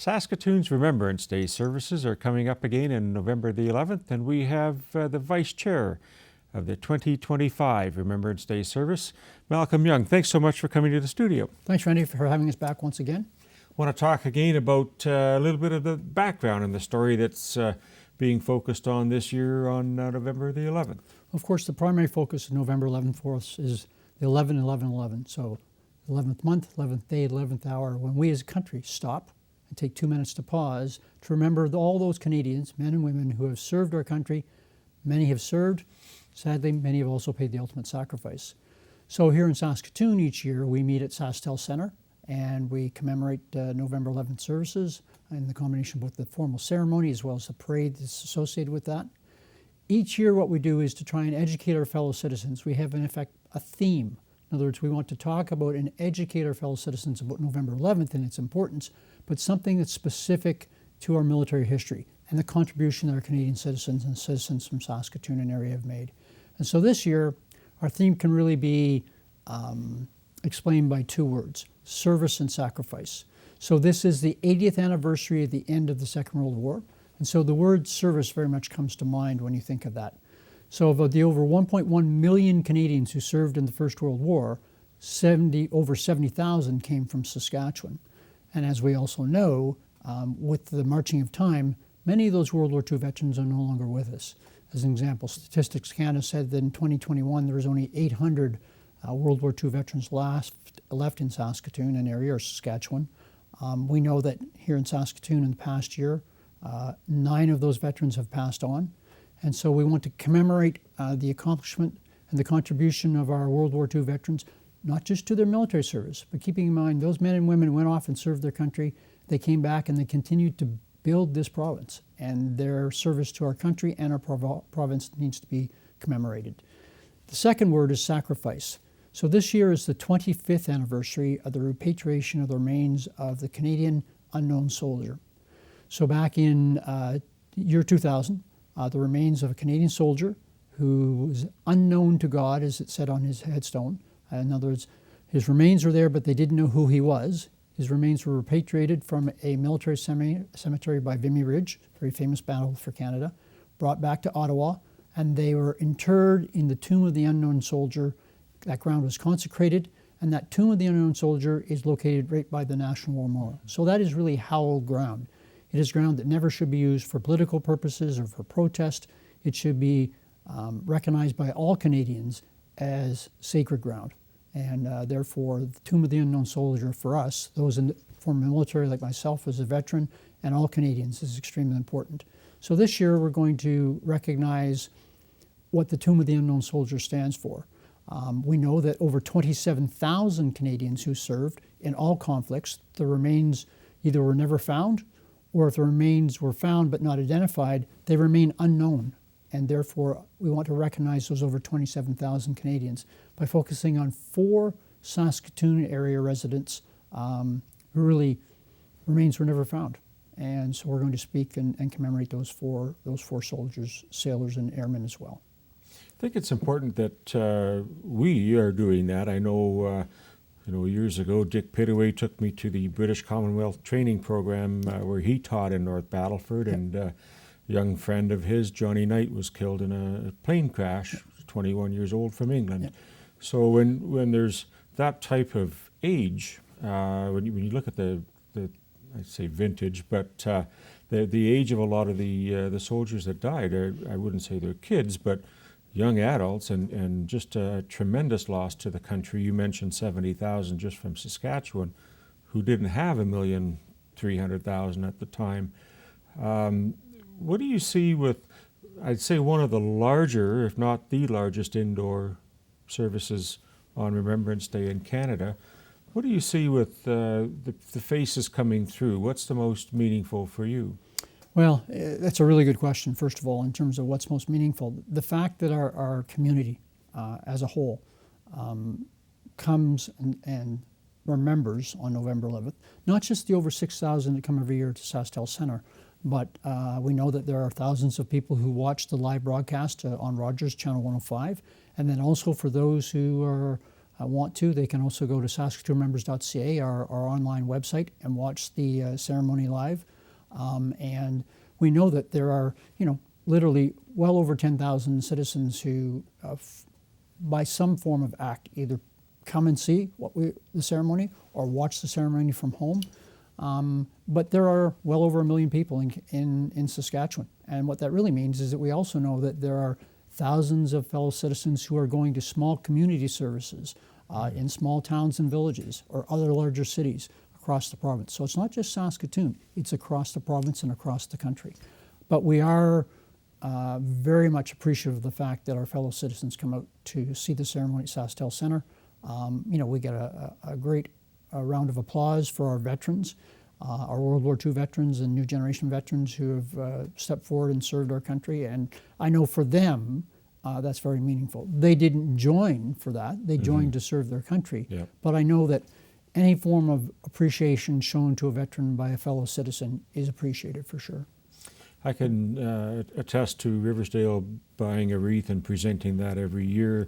Saskatoon's Remembrance Day services are coming up again on November the 11th, and we have the Vice Chair of the 2025 Remembrance Day service, Malcolm Young. Thanks so much for coming to the studio. Thanks, Randy, for having us back once again. I want to talk again about a little bit of the background and the story that's being focused on this year on November the 11th. Of course, the primary focus of November 11th for us is the 11-11-11. So 11th month, 11th day, 11th hour, when we as a country stop and take 2 minutes to pause to remember all those Canadians, men and women, who have served our country. Many have served. Sadly, many have also paid the ultimate sacrifice. So here in Saskatoon each year, we meet at Sasktel Centre and we commemorate November 11th services and the combination of both the formal ceremony as well as the parade that's associated with that. Each year what we do is to try and educate our fellow citizens. We have, in effect, a theme. In other words, we want to talk about and educate our fellow citizens about November 11th and its importance, but something that's specific to our military history and the contribution that our Canadian citizens and citizens from Saskatoon and area have made. And so this year, our theme can really be explained by 2 words: service and sacrifice. So this is the 80th anniversary of the end of the Second World War. And so the word service very much comes to mind when you think of that. So of the over 1.1 million Canadians who served in the First World War, over 70,000 came from Saskatchewan. And as we also know, with the marching of time, many of those World War II veterans are no longer with us. As an example, Statistics Canada said that in 2021 there was only 800 World War II veterans left in Saskatoon and area, or Saskatchewan. We know that here in Saskatoon in the past year, 9 of those veterans have passed on. And so we want to commemorate the accomplishment and the contribution of our World War II veterans, not just to their military service, but keeping in mind those men and women who went off and served their country. They came back and they continued to build this province, and their service to our country and our province needs to be commemorated. The second word is sacrifice. So this year is the 25th anniversary of the repatriation of the remains of the Canadian unknown soldier. So back in year 2000, the remains of a Canadian soldier who was unknown to God, as it said on his headstone. In other words, his remains were there, but they didn't know who he was. His remains were repatriated from a military cemetery by Vimy Ridge, very famous battle for Canada, brought back to Ottawa, and they were interred in the tomb of the unknown soldier. That ground was consecrated, and that tomb of the unknown soldier is located right by the National War Memorial. So that is really hallowed ground. It is ground that never should be used for political purposes or for protest. It should be recognized by all Canadians as sacred ground. And therefore, the Tomb of the Unknown Soldier for us, those in the former military like myself as a veteran, and all Canadians, is extremely important. So this year we're going to recognize what the Tomb of the Unknown Soldier stands for. We know that over 27,000 Canadians who served in all conflicts, the remains either were never found, or if the remains were found but not identified, they remain unknown. And therefore, we want to recognize those over 27,000 Canadians by focusing on 4 Saskatoon area residents who really remains were never found. And so we're going to speak and commemorate those four soldiers, sailors, and airmen as well. I think it's important that we are doing that. I know, years ago, Dick Pittaway took me to the British Commonwealth training program where he taught in North Battleford, yep. And a young friend of his, Johnny Knight, was killed in a plane crash, yep. 21 years old, from England. Yep. So when there's that type of age, when you look at the I'd say vintage, but the age of a lot of the soldiers that died, I wouldn't say they're kids, but young adults, and just a tremendous loss to the country. You mentioned 70,000 just from Saskatchewan, who didn't have 1,300,000 at the time. What do you see with, I'd say, one of the larger, if not the largest, indoor services on Remembrance Day in Canada? What do you see with the faces coming through? What's the most meaningful for you? Well, that's a really good question, first of all, in terms of what's most meaningful. The fact that our community as a whole comes and remembers on November 11th, not just the over 6,000 that come every year to Sasktel Centre, but we know that there are thousands of people who watch the live broadcast on Rogers Channel 105, and then also for those who are want to, they can also go to saskatoonremembers.ca, our online website, and watch the ceremony live. And we know that there are, literally well over 10,000 citizens who, by some form of act, either come and see the ceremony or watch the ceremony from home. But there are well over 1 million people in Saskatchewan. And what that really means is that we also know that there are thousands of fellow citizens who are going to small community services in small towns and villages or other larger cities across the province. So it's not just Saskatoon, it's across the province and across the country. But we are very much appreciative of the fact that our fellow citizens come out to see the ceremony at SaskTel Centre. We get a great round of applause for our veterans, our World War II veterans and new generation veterans who have stepped forward and served our country. And I know for them, that's very meaningful. They didn't join for that. They joined to serve their country. Yep. But I know that any form of appreciation shown to a veteran by a fellow citizen is appreciated for sure. I can attest to Riversdale buying a wreath and presenting that every year.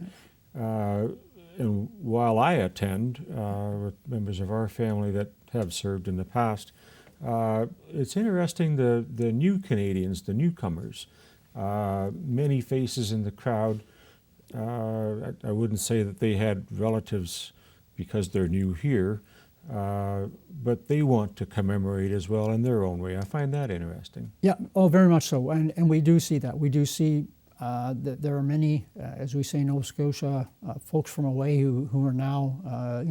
And while I attend with members of our family that have served in the past, it's interesting the new Canadians, the newcomers, many faces in the crowd. I wouldn't say that they had relatives because they're new here, but they want to commemorate as well in their own way. I find that interesting. Yeah, oh, very much so. And we do see that. We do see that there are many, as we say in Nova Scotia, folks from away who are now,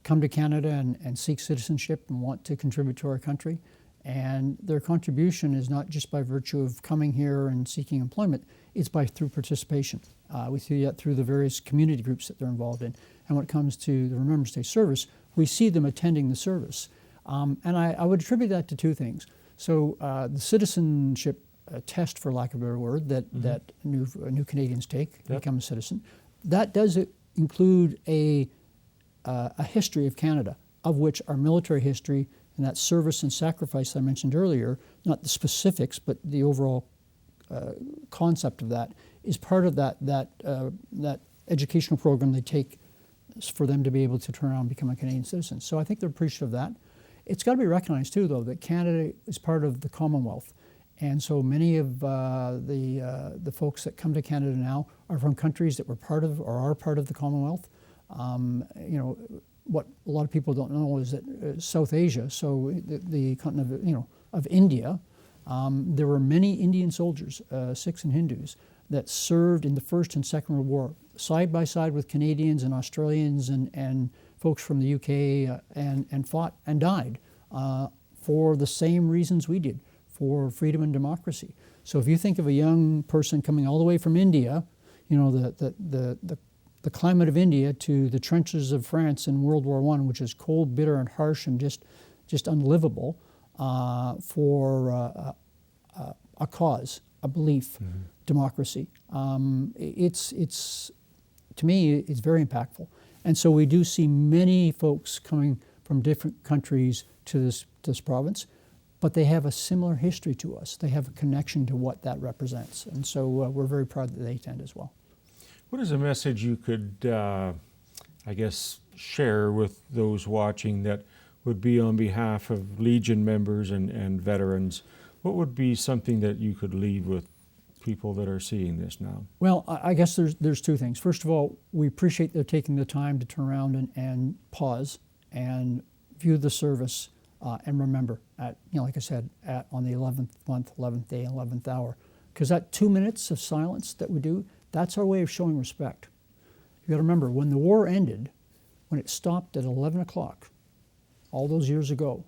come to Canada and seek citizenship and want to contribute to our country. And their contribution is not just by virtue of coming here and seeking employment, it's through participation. We see that through the various community groups that they're involved in. And when it comes to the Remembrance Day service, we see them attending the service. And I would attribute that to two things. So the citizenship test, for lack of a better word, that new Canadians take to become a citizen, that does include a history of Canada, of which our military history and that service and sacrifice I mentioned earlier, not the specifics, but the overall concept of that, is part of that educational program they take for them to be able to turn around and become a Canadian citizen. So I think they're appreciative of that. It's got to be recognized too, though, that Canada is part of the Commonwealth. And so many of the folks that come to Canada now are from countries that were part of or are part of the Commonwealth. What a lot of people don't know is that South Asia, so the continent of India, there were many Indian soldiers, Sikhs and Hindus, that served in the First and Second World War, side by side with Canadians and Australians and folks from the UK, and fought and died for the same reasons we did, for freedom and democracy. So if you think of a young person coming all the way from India, the climate of India to the trenches of France in World War I, which is cold, bitter, and harsh, and just unlivable, for a cause, a belief, democracy. It's to me, it's very impactful. And so we do see many folks coming from different countries to this province, but they have a similar history to us. They have a connection to what that represents. And so we're very proud that they attend as well. What is a message you could, share with those watching that would be on behalf of Legion members and veterans? What would be something that you could leave with people that are seeing this now? Well, I guess there's two things. First of all, we appreciate they're taking the time to turn around and pause and view the service and remember at, like I said, on the 11th month, 11th day, 11th hour. Because that 2 minutes of silence that we do, that's our way of showing respect. You got to remember, when the war ended, when it stopped at 11 o'clock, all those years ago,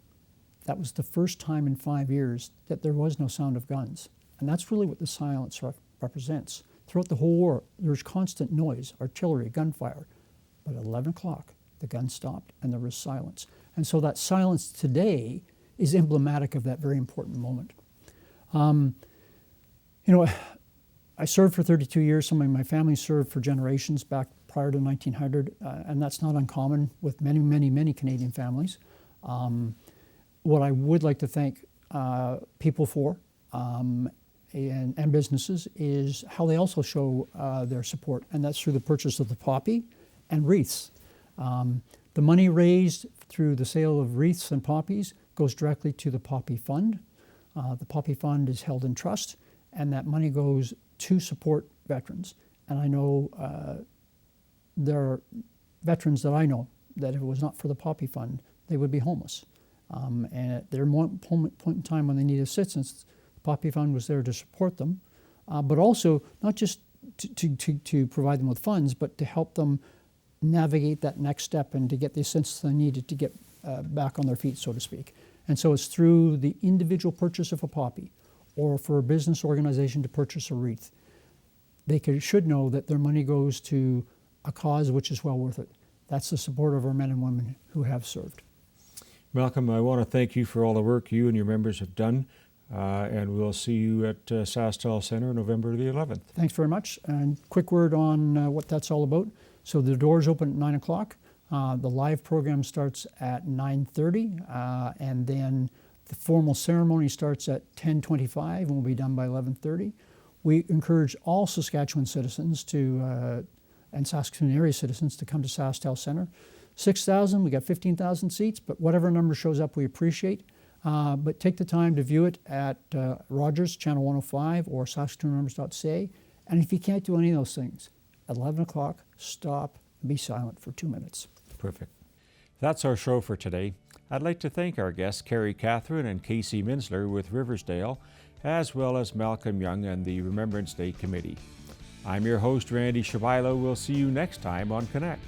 that was the first time in 5 years that there was no sound of guns. And that's really what the silence represents. Throughout the whole war, there was constant noise, artillery, gunfire. But at 11 o'clock, the gun stopped and there was silence. And so that silence today is emblematic of that very important moment. I served for 32 years. Some of my family served for generations back prior to 1900, and that's not uncommon with many, many, many Canadian families. What I would like to thank people for and businesses is how they also show their support, and that's through the purchase of the poppy and wreaths. The money raised through the sale of wreaths and poppies goes directly to the Poppy Fund. The Poppy Fund is held in trust, and that money goes to support veterans. And I know there are veterans that I know that if it was not for the Poppy Fund, they would be homeless. And at their point in time when they need assistance, the Poppy Fund was there to support them, but also not just to provide them with funds, but to help them navigate that next step and to get the assistance they needed to get back on their feet, so to speak. And so it's through the individual purchase of a poppy or for a business organization to purchase a wreath. They should know that their money goes to a cause which is well worth it. That's the support of our men and women who have served. Malcolm, I want to thank you for all the work you and your members have done, and we'll see you at SaskTel Centre November the 11th. Thanks very much. And quick word on what that's all about. So the doors open at 9 o'clock. The live program starts at 9:30, and then the formal ceremony starts at 10:25 and will be done by 11:30. We encourage all Saskatchewan citizens and Saskatoon area citizens to come to SaskTel Centre. 6,000, we got 15,000 seats, but whatever number shows up, we appreciate. But take the time to view it at Rogers, Channel 105, or SaskatoonRemembrance.ca. And if you can't do any of those things, at 11 o'clock, stop and be silent for 2 minutes. Perfect. That's our show for today. I'd like to thank our guests, Carrie Catherine and Casey Minsler with Riversdale, as well as Malcolm Young and the Remembrance Day Committee. I'm your host, Randy Shabilo. We'll see you next time on Connect.